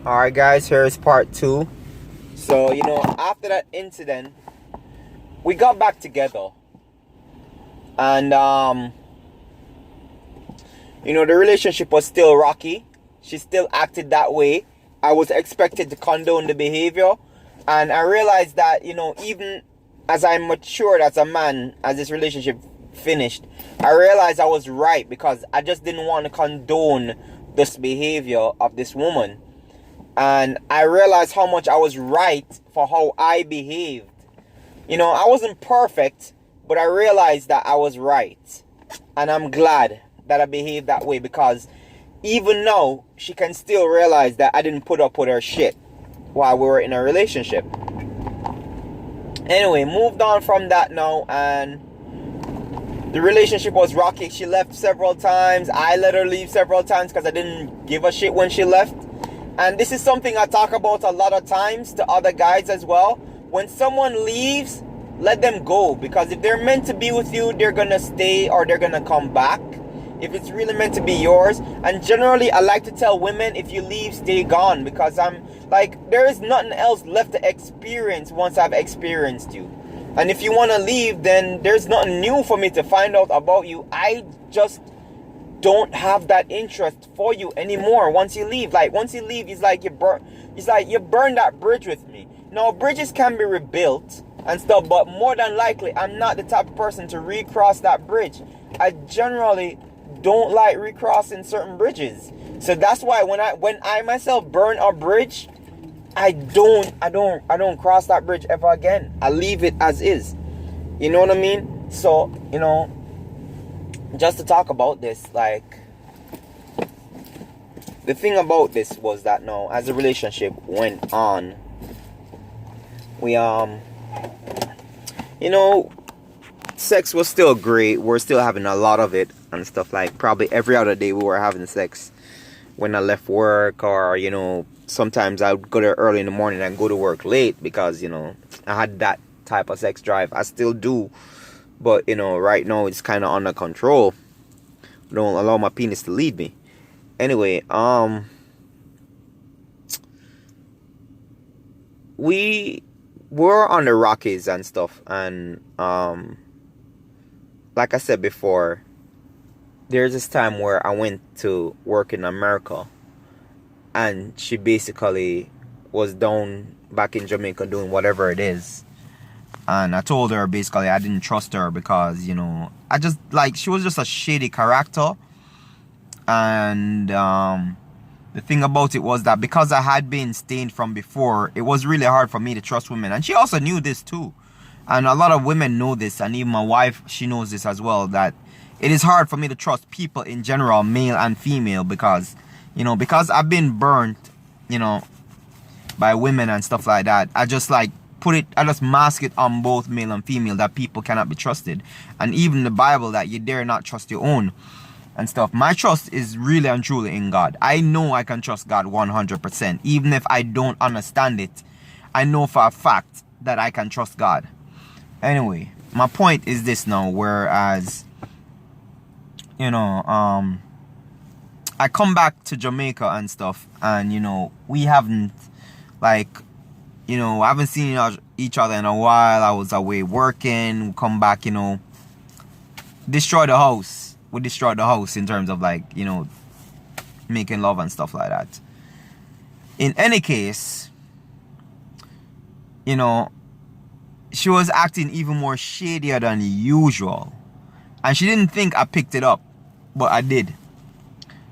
Alright guys, here's part 2. So, after that incident, we got back together. And, the relationship was still rocky. She still acted that way. I was expected to condone the behavior. And I realized that, even as I matured as a man, as this relationship finished, I realized I was right because I just didn't want to condone this behavior of this woman. And I realized how much I was right for how I behaved. I wasn't perfect, but I realized that I was right. And I'm glad that I behaved that way because even now, she can still realize that I didn't put up with her shit while we were in a relationship. Anyway, moved on from that now, and the relationship was rocky. She left several times. I let her leave several times because I didn't give a shit when she left. And this is something I talk about a lot of times to other guys as well. When someone leaves, let them go. Because if they're meant to be with you, they're going to stay or they're going to come back. If it's really meant to be yours. And generally, I like to tell women, if you leave, stay gone. Because I'm like, there is nothing else left to experience once I've experienced you. And if you want to leave, then there's nothing new for me to find out about you. I just don't have that interest for you anymore once you leave. Like, once you leave, it's like you burn that bridge with me. Now, bridges can be rebuilt and stuff, but more than likely, I'm not the type of person to recross that bridge. I generally don't like recrossing certain bridges. So that's why when I myself burn a bridge, I don't cross that bridge ever again. I leave it as is. You know what I mean? So, just to talk about this, like, the thing about this was that now, as the relationship went on, we sex was still great. We're still having a lot of it and stuff. Like, probably every other day we were having sex when I left work, or sometimes I would go there early in the morning and go to work late because I had that type of sex drive. I still do. But, right now it's kind of under control. Don't allow my penis to lead me. Anyway, we were on the Rockies and stuff. And, like I said before, there's this time where I went to work in America. And she basically was down back in Jamaica doing whatever it is. And I told her basically I didn't trust her because, I just, like, she was just a shady character. And the thing about it was that because I had been stained from before, it was really hard for me to trust women. And she also knew this too. And a lot of women know this. And even my wife, she knows this as well, that it is hard for me to trust people in general, male and female, because, because I've been burnt, by women and stuff like that. I just I just mask it on both male and female, that people cannot be trusted. And even the Bible, that you dare not trust your own and stuff. My trust is really and truly in God. I know I can trust God 100%. Even if I don't understand it, I know for a fact that I can trust God. Anyway, my point is this now, whereas, I come back to Jamaica and stuff, and, we haven't, I haven't seen each other in a while. I was away working. We come back, destroy the house. We destroyed the house in terms of making love and stuff like that. In any case, she was acting even more shadier than usual. And she didn't think I picked it up, but I did.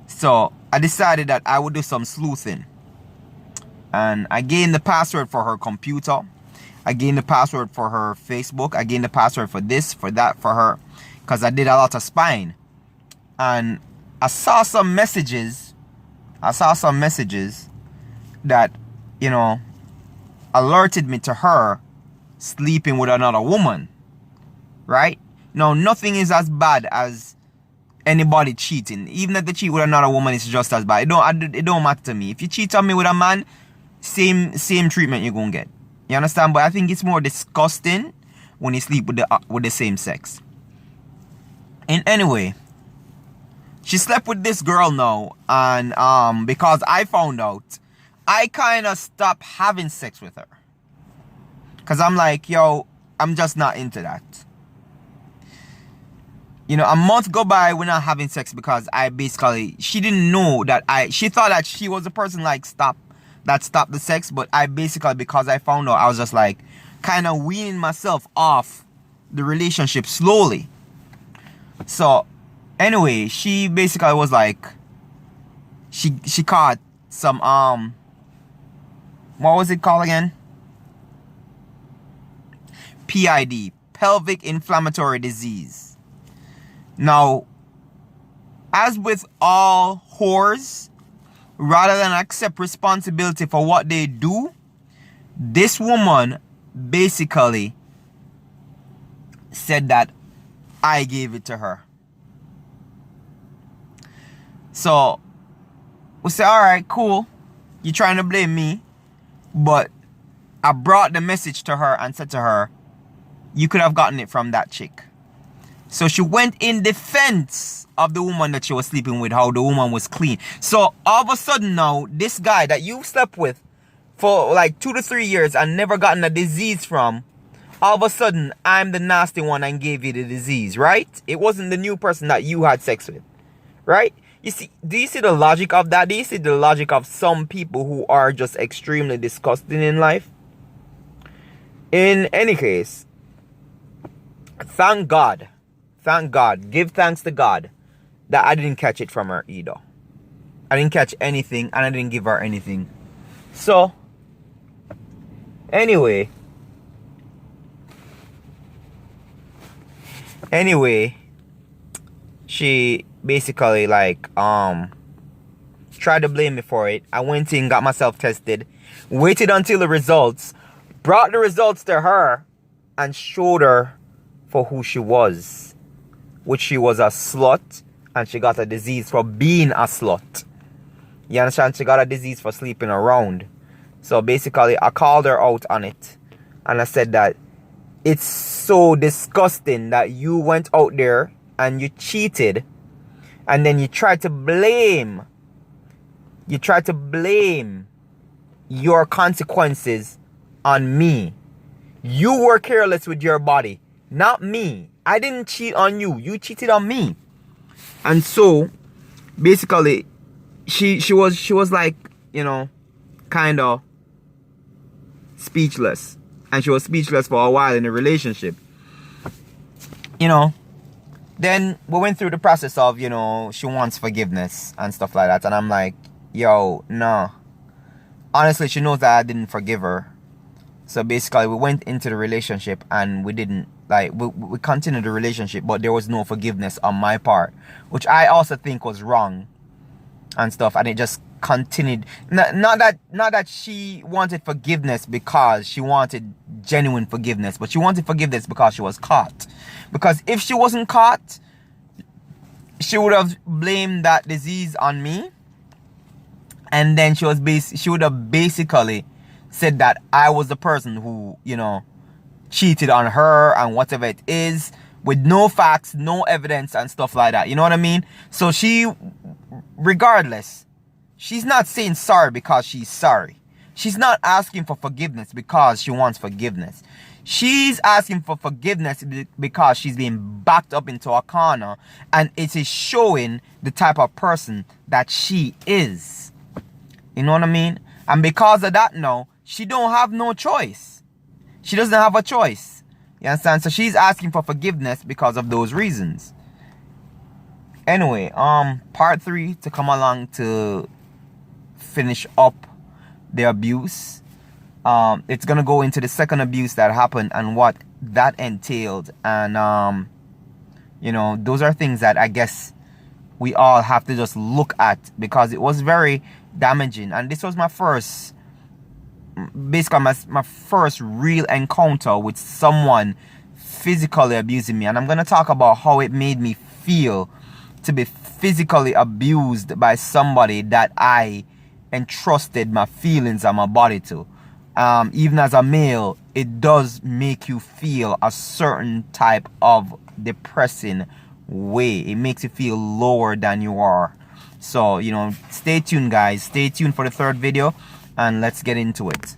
So I decided that I would do some sleuthing. And I gained the password for her computer. I gained the password for her Facebook. I gained the password for this, for that, for her. Because I did a lot of spying. And I saw some messages. That, alerted me to her sleeping with another woman. Right? Now, nothing is as bad as anybody cheating. Even if they cheat with another woman, it's just as bad. It don't matter to me. If you cheat on me with a man, same treatment you're gonna get. You understand? But I think it's more disgusting when you sleep with the same sex. And anyway, she slept with this girl now, and because I found out, I kind of stopped having sex with her. Because I'm like, yo, I'm just not into that. You know, a month go by, we're not having sex because she didn't know that she thought that she was the person like stopped the sex. But I basically, because I found out, I was just like kind of weaning myself off the relationship slowly. So anyway, she basically was like, she caught some, what was it called again? PID, pelvic inflammatory disease. Now, as with all whores, rather than accept responsibility for what they do, this woman basically said that I gave it to her. So, we say, alright, cool. You're trying to blame me. But I brought the message to her and said to her, you could have gotten it from that chick. So she went in defense of the woman that she was sleeping with, how the woman was clean. So all of a sudden now, this guy that you slept with for like 2 to 3 years and never gotten a disease from, all of a sudden I'm the nasty one and gave you the disease, right? It wasn't the new person that you had sex with, right? You see, do you see the logic of that? Do you see the logic of some people who are just extremely disgusting in life? In any case, thank God, give thanks to God that I didn't catch it from her either. I didn't catch anything and I didn't give her anything. So, anyway, she basically like tried to blame me for it. I went in, got myself tested, waited until the results, brought the results to her and showed her for who she was, which she was a slut, and she got a disease for being a slut. You understand? She got a disease for sleeping around. So basically I called her out on it and I said that it's so disgusting that you went out there and you cheated and then you tried to blame your consequences on me. You were careless with your body, not me. I didn't cheat on you. You cheated on me. And so basically she was like, you know, kind of speechless. And she was speechless for a while in the relationship. You know, then we went through the process of, you know, she wants forgiveness and stuff like that. And I'm like, yo, no. Honestly, she knows that I didn't forgive her. So basically, we went into the relationship and we didn't, like, we continued the relationship, but there was no forgiveness on my part, which I also think was wrong and stuff. And it just continued. Not that she wanted forgiveness because she wanted genuine forgiveness, but she wanted forgiveness because she was caught. Because if she wasn't caught, she would have blamed that disease on me. And then she would have basically said that I was the person who, you know, cheated on her and whatever it is, with no facts, no evidence and stuff like that. You know what I mean? So she, regardless, she's not saying sorry because she's sorry. She's not asking for forgiveness because she wants forgiveness. She's asking for forgiveness because she's being backed up into a corner, and it is showing the type of person that she is. You know what I mean? And because of that now, she don't have no choice. She doesn't have a choice. You understand? So she's asking for forgiveness because of those reasons. Anyway, part 3 to come along to finish up the abuse. It's gonna go into the second abuse that happened and what that entailed. And you know, those are things that I guess we all have to just look at, because it was very damaging. And this was my first, basically my first real encounter with someone physically abusing me. And I'm going to talk about how it made me feel to be physically abused by somebody that I entrusted my feelings and my body to. Even as a male, it does make you feel a certain type of depressing way. It makes you feel lower than you are. So, you know, stay tuned, guys. Stay tuned for the third video, and let's get into it.